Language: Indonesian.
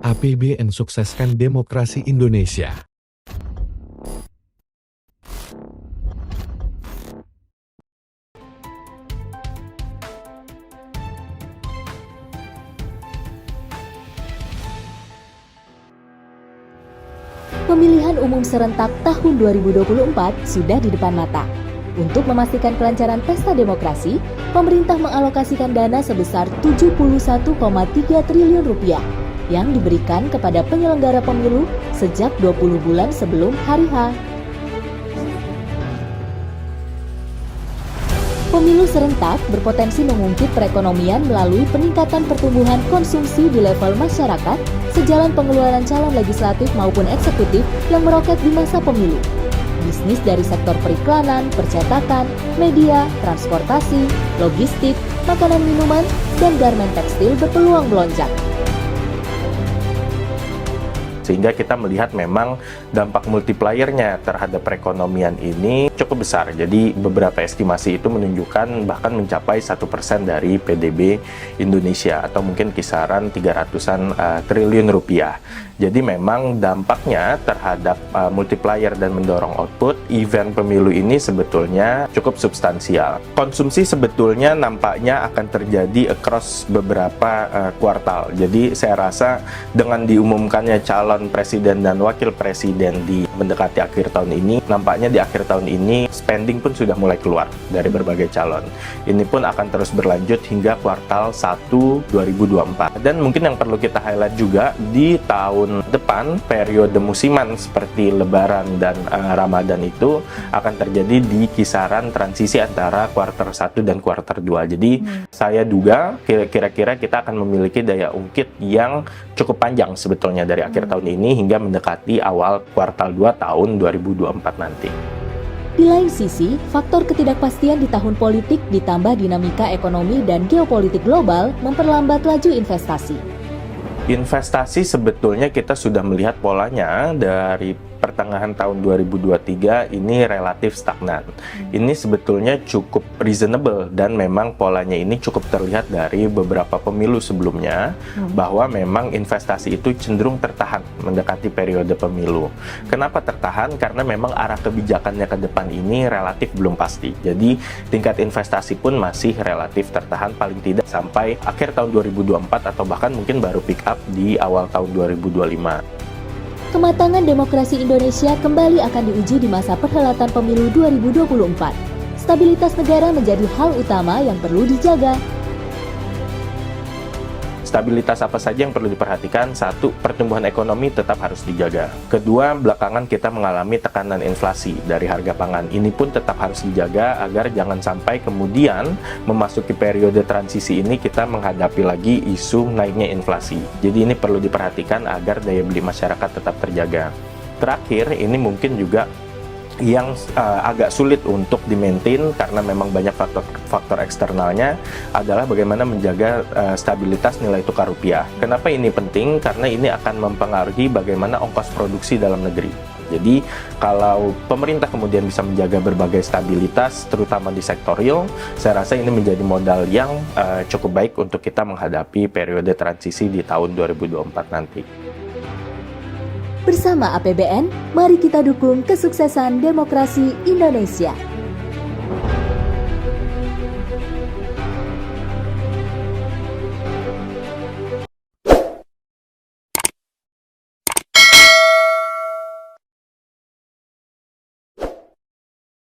APBN sukseskan demokrasi Indonesia. Pemilihan umum serentak tahun 2024 sudah di depan mata. Untuk memastikan kelancaran pesta demokrasi, pemerintah mengalokasikan dana sebesar 71,3 triliun rupiah yang diberikan kepada penyelenggara pemilu sejak 20 bulan sebelum hari H. Pemilu serentak berpotensi mengungkit perekonomian melalui peningkatan pertumbuhan konsumsi di level masyarakat sejalan pengeluaran calon legislatif maupun eksekutif yang meroket di masa pemilu. Bisnis dari sektor periklanan, percetakan, media, transportasi, logistik, makanan minuman, dan garmen tekstil berpeluang melonjak. Sehingga kita melihat memang dampak multipliernya terhadap perekonomian ini cukup besar. Jadi beberapa estimasi itu menunjukkan bahkan mencapai 1% dari PDB Indonesia atau mungkin kisaran 300-an triliun rupiah. Jadi memang dampaknya terhadap multiplier dan mendorong output event pemilu ini sebetulnya cukup substansial. Konsumsi sebetulnya nampaknya akan terjadi across beberapa kuartal. Jadi saya rasa dengan diumumkannya calon presiden dan wakil presiden di mendekati akhir tahun ini, nampaknya di akhir tahun ini spending pun sudah mulai keluar dari berbagai calon. Ini pun akan terus berlanjut hingga kuartal 1 2024. Dan mungkin yang perlu kita highlight juga di tahun depan, periode musiman seperti Lebaran dan Ramadan itu akan terjadi di kisaran transisi antara kuartal 1 dan kuartal 2. Jadi saya duga kira-kira kita akan memiliki daya ungkit yang cukup panjang sebetulnya dari akhir tahun ini hingga mendekati awal kuartal 2 tahun 2024 nanti. Di lain sisi, faktor ketidakpastian di tahun politik ditambah dinamika ekonomi dan geopolitik global memperlambat laju investasi. Investasi sebetulnya kita sudah melihat polanya dari pertengahan tahun 2023 ini relatif stagnan. Ini sebetulnya cukup reasonable dan memang polanya ini cukup terlihat dari beberapa pemilu sebelumnya bahwa memang investasi itu cenderung tertahan mendekati periode pemilu. Kenapa tertahan? Karena memang arah kebijakannya ke depan ini relatif belum pasti. Jadi tingkat investasi pun masih relatif tertahan paling tidak sampai akhir tahun 2024 atau bahkan mungkin baru pick up di awal tahun 2025. Kematangan demokrasi Indonesia kembali akan diuji di masa perhelatan pemilu 2024. Stabilitas negara menjadi hal utama yang perlu dijaga. Stabilitas apa saja yang perlu diperhatikan? Satu, pertumbuhan ekonomi tetap harus dijaga. Kedua, belakangan kita mengalami tekanan inflasi dari harga pangan. Ini pun tetap harus dijaga agar jangan sampai kemudian memasuki periode transisi ini kita menghadapi lagi isu naiknya inflasi. Jadi ini perlu diperhatikan agar daya beli masyarakat tetap terjaga. Terakhir, ini mungkin juga yang agak sulit untuk di-maintain karena memang banyak faktor eksternalnya adalah bagaimana menjaga stabilitas nilai tukar rupiah. Kenapa ini penting? Karena ini akan mempengaruhi bagaimana ongkos produksi dalam negeri. Jadi kalau pemerintah kemudian bisa menjaga berbagai stabilitas, terutama di sektor real, saya rasa ini menjadi modal yang cukup baik untuk kita menghadapi periode transisi di tahun 2024 nanti. Bersama APBN, mari kita dukung kesuksesan demokrasi Indonesia.